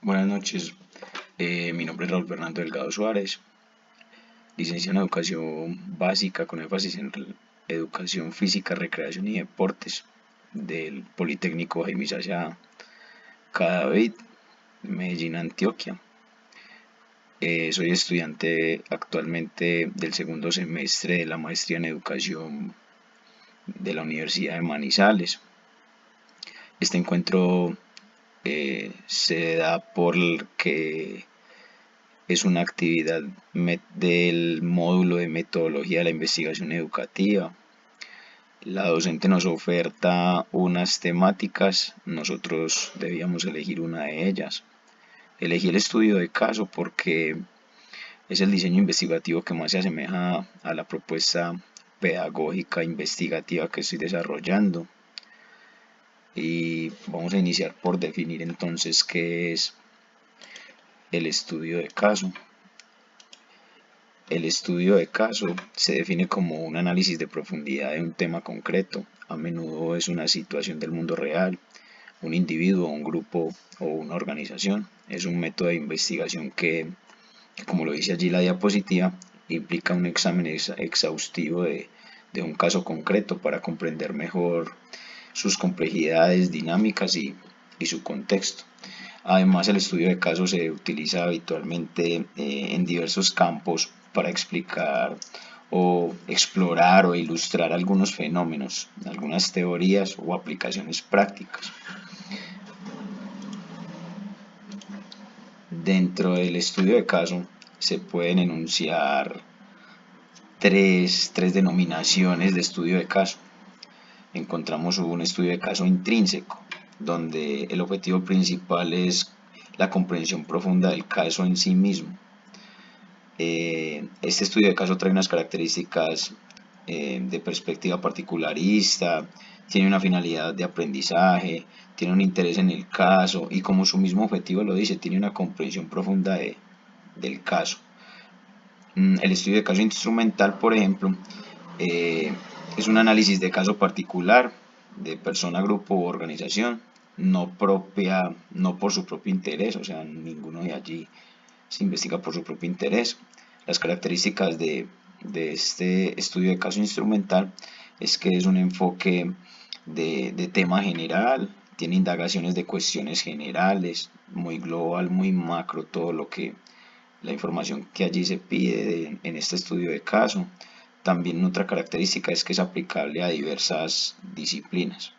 Buenas noches, mi nombre es Raúl Fernando Delgado Suárez, licenciado en Educación Básica con énfasis en Educación Física, Recreación y Deportes del Politécnico Jaime Sasha Cadavid, Medellín, Antioquia. Soy estudiante actualmente del segundo semestre de la maestría en Educación de la Universidad de Manizales. Este encuentro se da porque es una actividad del módulo de metodología de la investigación educativa. La docente nos oferta unas temáticas, nosotros debíamos elegir una de ellas. Elegí el estudio de caso porque es el diseño investigativo que más se asemeja a la propuesta pedagógica investigativa que estoy desarrollando. Y vamos a iniciar por definir entonces qué es el estudio de caso. El estudio de caso se define como un análisis de profundidad de un tema concreto. A menudo es una situación del mundo real, un individuo, un grupo o una organización. Es un método de investigación que, como lo dice allí la diapositiva, implica un examen exhaustivo de un caso concreto para comprender mejor sus complejidades, dinámicas y su contexto. Además, el estudio de casos se utiliza habitualmente en diversos campos para explicar o explorar o ilustrar algunos fenómenos, algunas teorías o aplicaciones prácticas. Dentro del estudio de caso se pueden enunciar tres denominaciones de estudio de caso. Encontramos un estudio de caso intrínseco, donde el objetivo principal es la comprensión profunda del caso en sí mismo. Este estudio de caso trae unas características de perspectiva particularista, tiene una finalidad de aprendizaje, tiene un interés en el caso y, como su mismo objetivo lo dice, tiene una comprensión profunda del caso. El estudio de caso instrumental, por ejemplo, eh, es un análisis de caso particular de persona, grupo u organización, no por su propio interés, o sea, ninguno de allí se investiga por su propio interés. Las características de este estudio de caso instrumental es que es un enfoque de tema general, tiene indagaciones de cuestiones generales, muy global, muy macro, todo lo que la información que allí se pide en este estudio de caso. También otra característica es que es aplicable a diversas disciplinas.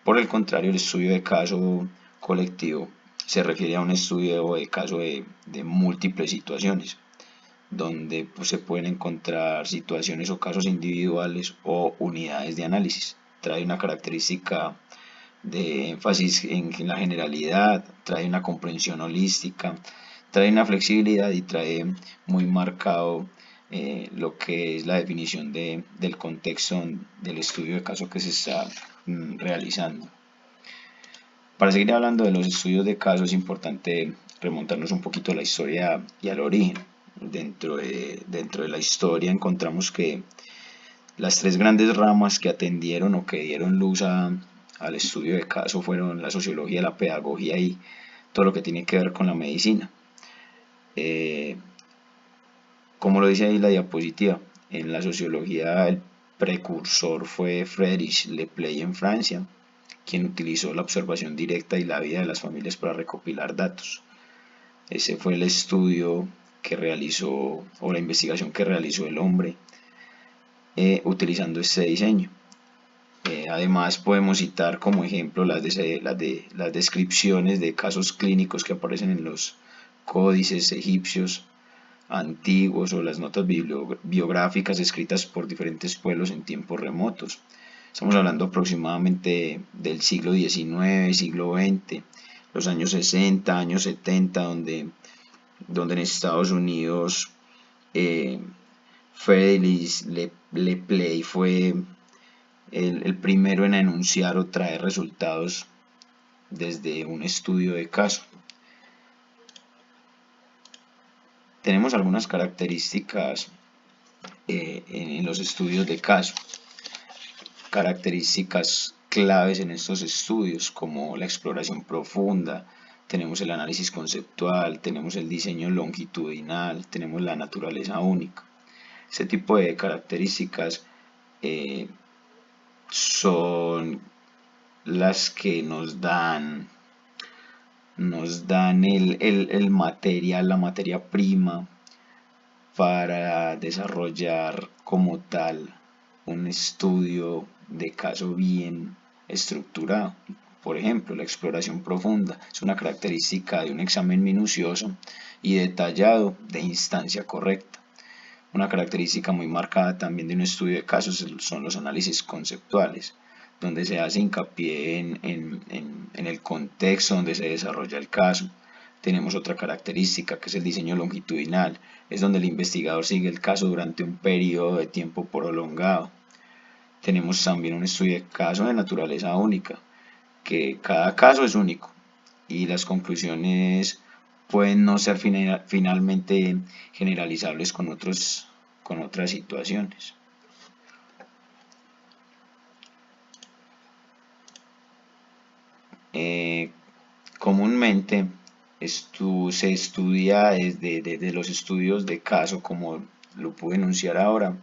Por el contrario, el estudio de caso colectivo se refiere a un estudio de caso de múltiples situaciones, donde pues, se pueden encontrar situaciones o casos individuales o unidades de análisis. Trae una característica de énfasis en la generalidad, trae una comprensión holística, trae una flexibilidad y trae muy marcado lo que es la definición del contexto del estudio de caso que se está realizando. Para seguir hablando de los estudios de caso es importante remontarnos un poquito a la historia y al origen. Dentro de la historia encontramos que las tres grandes ramas que atendieron o que dieron luz al estudio de caso fueron la sociología, la pedagogía y todo lo que tiene que ver con la medicina. Como lo dice ahí la diapositiva, en la sociología el precursor fue Friedrich Lepley en Francia, quien utilizó la observación directa y la vida de las familias para recopilar datos. Ese fue el estudio que realizó o la investigación que realizó el hombre utilizando este diseño. Además podemos citar como ejemplo las descripciones de casos clínicos que aparecen en los códices egipcios antiguos o las notas biográficas escritas por diferentes pueblos en tiempos remotos. Estamos hablando aproximadamente del siglo XIX, siglo XX, los años 60, años 70, donde en Estados Unidos eh, Friedrich Lepley fue el primero en enunciar o traer resultados desde un estudio de caso. Tenemos algunas características en los estudios de caso, características claves en estos estudios como la exploración profunda, tenemos el análisis conceptual, tenemos el diseño longitudinal, tenemos la naturaleza única. Este tipo de características son las que nos dan el material, la materia prima para desarrollar como tal un estudio de caso bien estructurado. Por ejemplo, la exploración profunda es una característica de un examen minucioso y detallado de instancia correcta. Una característica muy marcada también de un estudio de casos son los análisis conceptuales, donde se hace hincapié en el contexto donde se desarrolla el caso. Tenemos otra característica que es el diseño longitudinal, es donde el investigador sigue el caso durante un periodo de tiempo prolongado. Tenemos también un estudio de caso de naturaleza única, que cada caso es único y las conclusiones pueden no ser finalmente generalizables con otras situaciones. Comúnmente se estudia desde los estudios de caso, como lo pude enunciar ahora,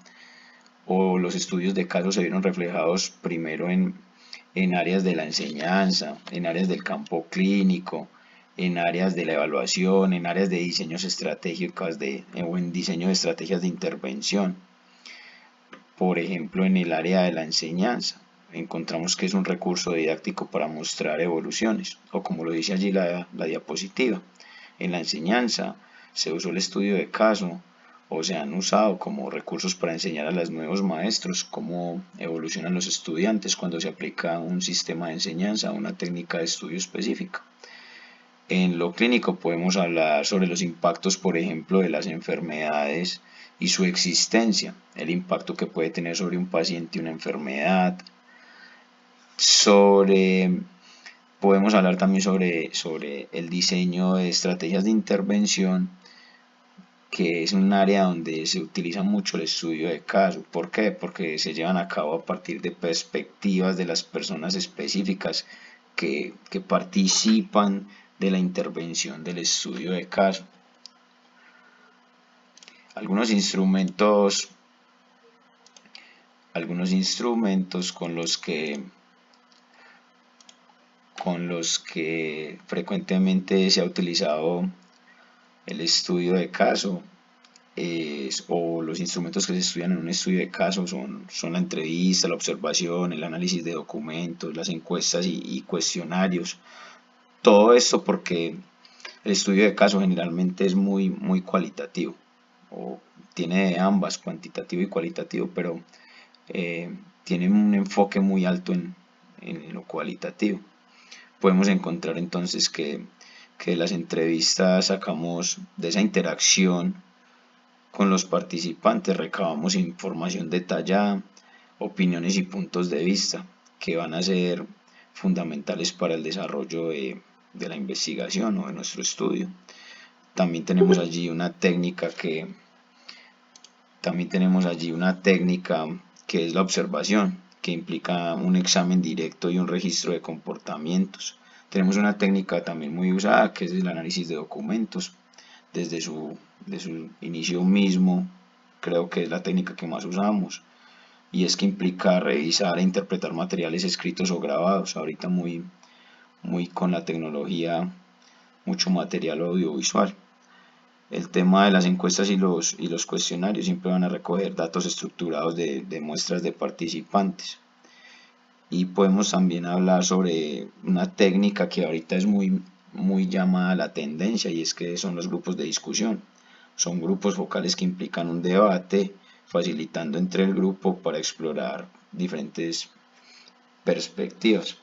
o los estudios de caso se vieron reflejados primero en áreas de la enseñanza, en áreas del campo clínico, en áreas de la evaluación, en áreas de diseños estratégicos o en diseño de estrategias de intervención. Por ejemplo, en el área de la enseñanza, encontramos que es un recurso didáctico para mostrar evoluciones, o como lo dice allí la diapositiva. En la enseñanza se usó el estudio de caso o se han usado como recursos para enseñar a los nuevos maestros cómo evolucionan los estudiantes cuando se aplica un sistema de enseñanza o una técnica de estudio específica. En lo clínico podemos hablar sobre los impactos, por ejemplo, de las enfermedades y su existencia, el impacto que puede tener sobre un paciente una enfermedad, podemos hablar también sobre el diseño de estrategias de intervención, que es un área donde se utiliza mucho el estudio de caso. ¿Por qué? Porque se llevan a cabo a partir de perspectivas de las personas específicas que participan de la intervención del estudio de caso. Algunos instrumentos con los que frecuentemente se ha utilizado el estudio de caso o los instrumentos que se estudian en un estudio de caso son la entrevista, la observación, el análisis de documentos, las encuestas y cuestionarios. Todo esto porque el estudio de caso generalmente es muy cualitativo, o tiene ambas, cuantitativo y cualitativo, pero tiene un enfoque muy alto en lo cualitativo. Podemos encontrar entonces que de las entrevistas sacamos de esa interacción con los participantes, recabamos información detallada, opiniones y puntos de vista que van a ser fundamentales para el desarrollo de la investigación o de nuestro estudio. También tenemos allí una técnica que es la observación, que implica un examen directo y un registro de comportamientos. Tenemos una técnica también muy usada, que es el análisis de documentos. Desde su inicio mismo, creo que es la técnica que más usamos, y es que implica revisar e interpretar materiales escritos o grabados. Ahorita muy con la tecnología, mucho material audiovisual. El tema de las encuestas y los cuestionarios siempre van a recoger datos estructurados de muestras de participantes. Y podemos también hablar sobre una técnica que ahorita es muy llamada a la tendencia, y es que son los grupos de discusión. Son grupos focales que implican un debate, facilitando entre el grupo para explorar diferentes perspectivas.